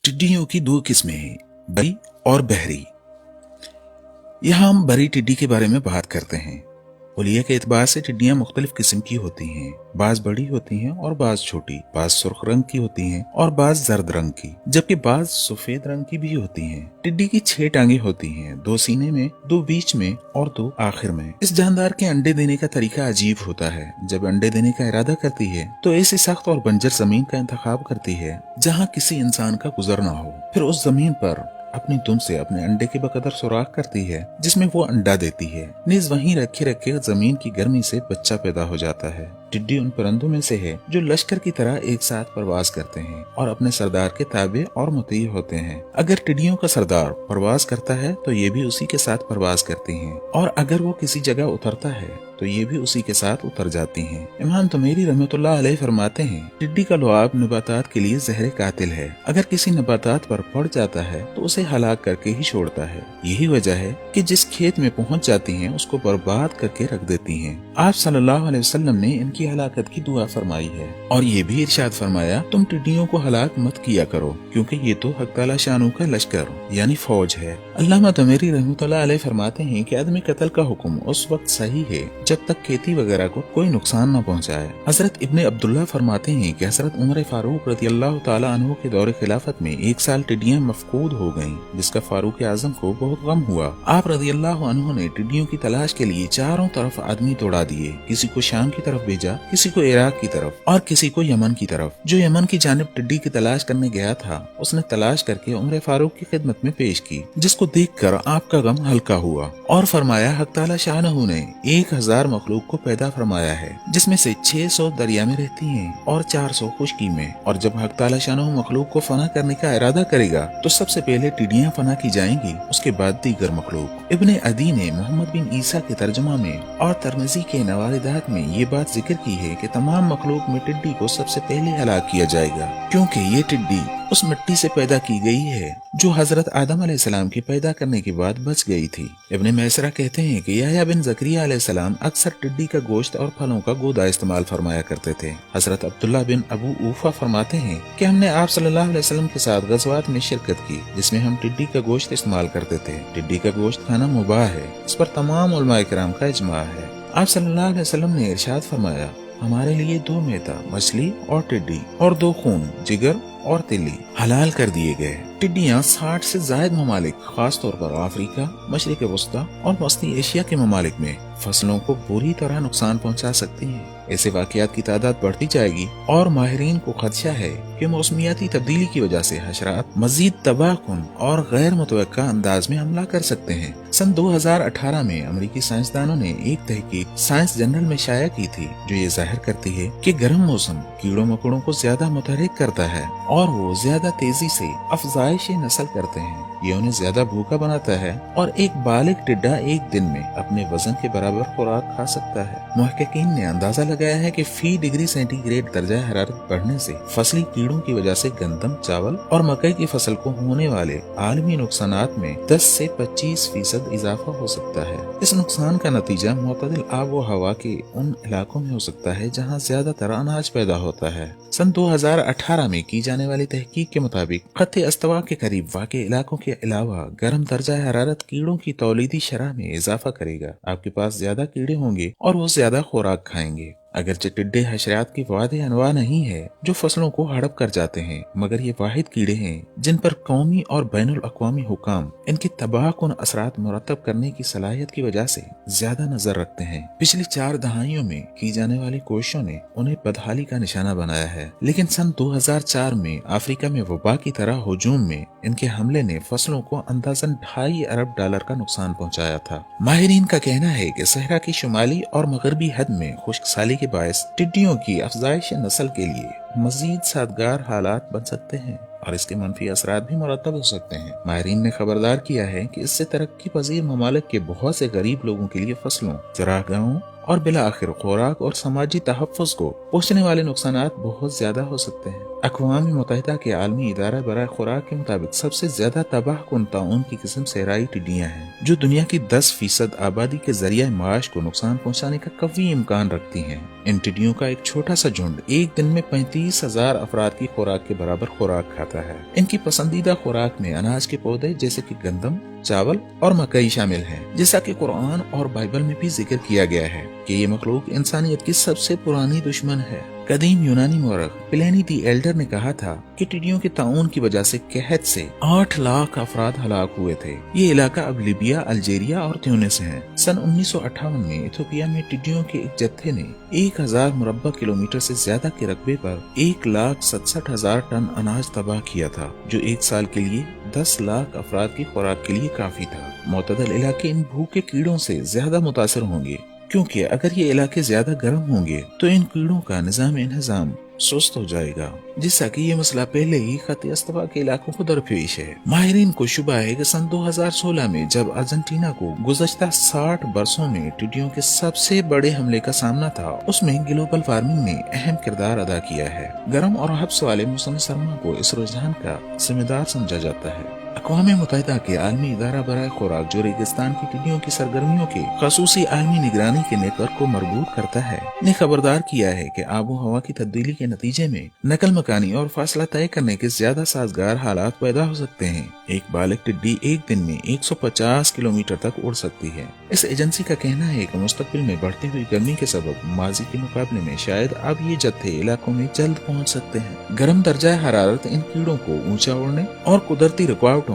टिड्डियों की दो किस्में हैं, बरी और बहरी। यहाँ हम बरी टिड्डी के बारे में बात करते हैं। हुलिये के एतबार से टिड्डियाँ मुख्तलिफ किस्म की होती हैं। बाज बड़ी होती हैं और बाज छोटी, बाज सुर्ख रंग की होती हैं और बाज जर्द रंग की, जबकि बाज सफेद रंग की भी होती हैं। टिड्डी की 6 टांगे होती हैं, 2 सीने में, 2 बीच में और 2 आखिर में। इस जानदार के अंडे देने का तरीका अजीब होता है। जब अंडे देने का इरादा करती है तो ऐसी सख्त और बंजर जमीन का इंतखाब करती है जहाँ किसी इंसान का गुजर न हो। फिर उस जमीन पर अपनी दुम से अपने अंडे के बकदर सुराख करती है जिसमें वो अंडा देती है। नीज वहीं रखे रखे जमीन की गर्मी से बच्चा पैदा हो जाता है। टिड्डी उन परिंदों में से है जो लश्कर की तरह एक साथ परवाज करते हैं और अपने सरदार के ताबे और मुतीय होते हैं। अगर टिड्डियों का सरदार परवाज करता है तो ये भी उसी के साथ परवाज करती हैं, और अगर वो किसी जगह उतरता है तो ये भी उसी के साथ उतर जाती हैं। इमाम तुमेरी रहमतुल्लाह अलैह फरमाते हैं, टिड्डी का लुआब नबातात के लिए जहर कातिल है। अगर किसी नबातात पर पड़ जाता है तो उसे हलाक करके ही छोड़ता है। यही वजह है कि जिस खेत में पहुंच जाती हैं उसको बर्बाद करके रख देती हैं। आप सल्लल्लाहु अलैहि वसल्लम ने इनकी हलाकत की दुआ फरमाई है और ये भी इरशाद फरमाया, तुम टिड्डियों को हलाक मत किया करो क्योंकि ये तो हक ताला शानू का लश्कर यानी फौज है। अल्लामा तुमेरी रहमतुल्लाह अलैह फरमाते हैं कि आदमी कत्ल का हुक्म उस वक्त सही है जब तक खेती वगैरह को कोई नुकसान न पहुंचाए। हजरत इब्ने अब्दुल्ला फरमाते हैं कि हजरत उमर फारूक रज़ियल्लाहु ताला अन्हु के दौरे खिलाफत में 1 साल टिड्डियां मफकूद हो गयीं, जिसका फारूक आजम को बहुत गम हुआ। आप रज़ियल्लाहु अन्हु ने टिड्डियों की तलाश के लिए चारों तरफ आदमी दौड़ा दिए। किसी को शाम की तरफ भेजा, किसी को इराक की तरफ और किसी को यमन की तरफ। जो यमन की जानिब टिड्डी की तलाश करने गया था उसने तलाश करके उमर फारूक की खिदमत में पेश की, जिसको देखकर आपका गम हल्का हुआ और फरमाया, हक ताला शानहू ने 1000 मखलूक को पैदा फरमाया है जिसमें से 600 दरिया में रहती हैं और 400 खुश्की में, और जब हक ताला शानहू मखलूक को फना करने का इरादा करेगा तो सबसे पहले टिड्डियां फना की जाएंगी, उसके बाद दीगर मखलूक। इब्ने अदी ने मोहम्मद बिन ईसा के तर्जुमा में और तिरमिज़ी के नवारिदात में ये बात जिक्र की है कि तमाम मखलूक में टिड्डी को सबसे पहले हलाक किया जाएगा, क्योंकि ये टिड्डी उस मिट्टी से पैदा की गई है जो हजरत आदम अलैहिस्सलाम के पैदा करने के बाद बच गई थी। इब्ने मैसरा कहते हैं कि याह्या बिन ज़करिया अलैहिस्सलाम अक्सर टिड्डी का गोश्त और फलों का गोदा इस्तेमाल फरमाया करते थे। हजरत अब्दुल्ला बिन अबू ऊफा फरमाते हैं कि हमने आप सल्लल्लाहु अलैहि वसल्लम के साथ गज़वात में शिरकत की जिसमें हम टिड्डी का गोश्त इस्तेमाल करते थे। टिड्डी का गोश्त खाना मुबाह है, इस पर तमाम उलमाए किराम का इजमा है। आप सल्लल्लाहु अलैहि वसल्लम ने इरशाद फरमाया, हमारे लिए 2 मेता मछली और टिड्डी और 2 खून जिगर और तिल्ली हलाल कर दिए गए। टिड्डियां 60 से ज्यादा ममालिक, खास तौर पर अफ्रीका, मशरिक वस्ता और वस्ती एशिया के ममालिक में फसलों को बुरी तरह नुकसान पहुंचा सकती हैं। ऐसे वाकयात की तादाद बढ़ती जाएगी और माहिरीन को खदशा है कि मौसमियाती तब्दीली की वजह से हशरात मजीद तबाहकुन और गैर मुतवक्का अंदाज में हमला कर सकते हैं। सन 2018 में अमेरिकी साइंसदानों ने एक तहकीक साइंस जर्नल में शाया की थी जो ये जाहिर करती है कि गर्म मौसम कीड़ों मकोड़ों को ज्यादा मुतहरिक करता है और वो ज्यादा तेजी से अफजाइश नस्ल करते हैं। ये उन्हें ज्यादा भूखा बनाता है और एक बालिग टिड्डा एक दिन में अपने वजन के बराबर खुराक खा सकता है। मुहक्किकीन ने अंदाजा लगाया है कि फी डिग्री सेंटीग्रेड दर्जा हरारत बढ़ने से फसली कीड़ों की वजह से गंदम, चावल और मकई की फसल को होने वाले आलमी नुकसानात में 10 से 25% इजाफा हो सकता है। इस नुकसान का नतीजा मुतदिल आब व हवा के उन इलाकों में हो सकता है जहाँ ज्यादातर अनाज पैदा होता है। सन 2018 में की जाने वाली तहकीक के मुताबिक खत्ते अस्तवा के करीब वाक़े इलाकों के अलावा गर्म दर्जा हरारत कीड़ों की तौलीदी शरह में इजाफा करेगा। आपके पास ज्यादा कीड़े होंगे और वो ज्यादा खुराक खाएंगे। अगरचे टिड्डे हशरात की वादे अनवा नहीं है जो फसलों को हड़प कर जाते हैं, मगर ये वाहिद कीड़े हैं जिन पर कौमी और बैनुल अक़वामी हुकाम इनके तबाहकुन असरात मुरतब करने की सलाहियत की वजह से ज्यादा नजर रखते हैं। पिछली 4 दहाइयों में की जाने वाली कोशिशों ने उन्हें बदहाली का निशाना बनाया है, लेकिन सन 2004 में अफ्रीका में वबा की तरह हुजूम में इनके हमले ने फसलों को अंदाजन $2.5 अरब का नुकसान पहुँचाया था। माहिरीन का कहना है कि सहरा की शुमाली और मगरबी हद में खुश्क साली के बायस टिड्डियों की अफजाइश नस्ल के लिए मजीद सादगार हालात बन सकते हैं और इसके मनफी असरात भी मुरतब हो सकते हैं। माहिरीन ने खबरदार किया है कि इससे तरक्की पजीर ममालिक के बहुत से गरीब लोगों के लिए फसलों, चरागाहों और बिलाआखिर खुराक और समाजी तहफ़्फ़ुज़ को पहुँचने वाले नुकसानात बहुत ज्यादा हो सकते हैं। अक़वाम मुत्तहिदा के आलमी इदारा बराए खुराक के मुताबिक सबसे ज्यादा तबाहकुन ताउन की किस्म सहराई टिड्डियाँ हैं, जो दुनिया की 10% आबादी के जरिए माश को नुकसान पहुँचाने का कवी इम्कान रखती हैं। इन टिड्डियों का एक छोटा सा झुंड एक दिन में 35,000 अफराद की खुराक के बराबर खुराक खाता है। इनकी पसंदीदा खुराक में अनाज के पौधे जैसे कि गंदम, चावल और मकई शामिल है, जैसा कि कुरान और बाइबल में भी जिक्र किया गया है कि ये मखलूक इंसानियत की सबसे पुरानी दुश्मन है। कदीम यूनानी मौरख प्लिनी दी एल्डर ने कहा था कि टिड्डियों के ताउन की वजह से कहत से 8 लाख अफराद हलाक हुए थे। ये इलाका अब लीबिया, अल्जीरिया और ट्यूनिस है। सन 1958 में इथियोपिया में टिड्डियों के एक जत्थे ने 1000 मुरब्बा किलोमीटर से ज्यादा के रकबे पर 1,67,000 टन अनाज तबाह किया था, जो एक साल के लिए 10 लाख अफराद की खुराक के लिए काफी था। मुतदल इलाके इन भूखे कीड़ों से ज्यादा मुतासर होंगे, क्योंकि अगर ये इलाके ज्यादा गर्म होंगे तो इन कीड़ों का निजाम सुस्त हो जाएगा, जिससा कि ये मसला पहले ही खत अस्तवा के इलाकों को दरपेश है। माहिरीन को शुबा है कि सन 2016 में जब अर्जेंटीना को गुज़श्ता 60 बरसों में टिड्डियों के सबसे बड़े हमले का सामना था, उसमें ग्लोबल वार्मिंग ने अहम किरदार अदा किया है। गर्म और हब्स वाले मौसम सरमा को इस रुझान का जिम्मेदार समझा जाता है। अक़वाम मुत्तहिदा के आलमी इदारा बराए खुराक, जो रेगिस्तान की टिड्डियों की सरगर्मियों के खसूसी आलमी निगरानी के नेटवर्क को मरबूत करता है, ने खबरदार किया है कि आबो हवा की तब्दीली के नतीजे में नकल मकानी और फासला तय करने के ज्यादा साजगार हालात पैदा हो सकते हैं। एक बालिग टिड्डी एक दिन में 150 किलोमीटर तक उड़ सकती है। इस एजेंसी का कहना है कि मुस्तकबिल में बढ़ती हुई गर्मी के सबब माजी के मुकाबले में शायद अब ये जत्थे इलाकों में जल्द पहुँच सकते हैं। गर्म दर्जा हरारत इन कीड़ों को ऊंचा उड़ने और कुदरती रुकावटों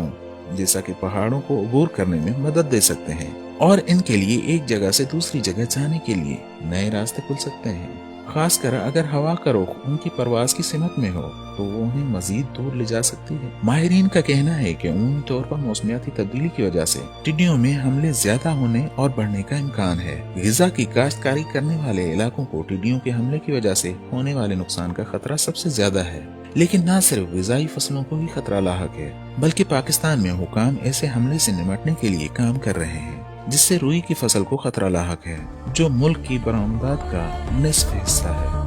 जैसा कि पहाड़ों को अबूर करने में मदद दे सकते हैं, और इनके लिए एक जगह से दूसरी जगह जाने के लिए नए रास्ते खुल सकते हैं। खासकर अगर हवा का रुख उनकी परवाज की सिमत में हो तो वो उन्हें मजीद दूर ले जा सकती है। माहिरीन का कहना है कि उमूमी तौर पर मौसमियाती तब्दीली की वजह से टिड्डियों में हमले ज्यादा होने और बढ़ने का इम्कान है। ग़िज़ा की काश्तकारी करने वाले इलाकों को टिड्डियों के हमले की वजह से होने वाले नुकसान का खतरा सबसे ज्यादा है। लेकिन न सिर्फ ग़िज़ाई फसलों को ही खतरा लाहक है, बल्कि पाकिस्तान में हुकाम ऐसे हमले से निपटने के लिए काम कर रहे हैं, जिससे रुई की फसल को खतरा लाहक है, जो मुल्क की बरामदात का निस्फ हिस्सा है।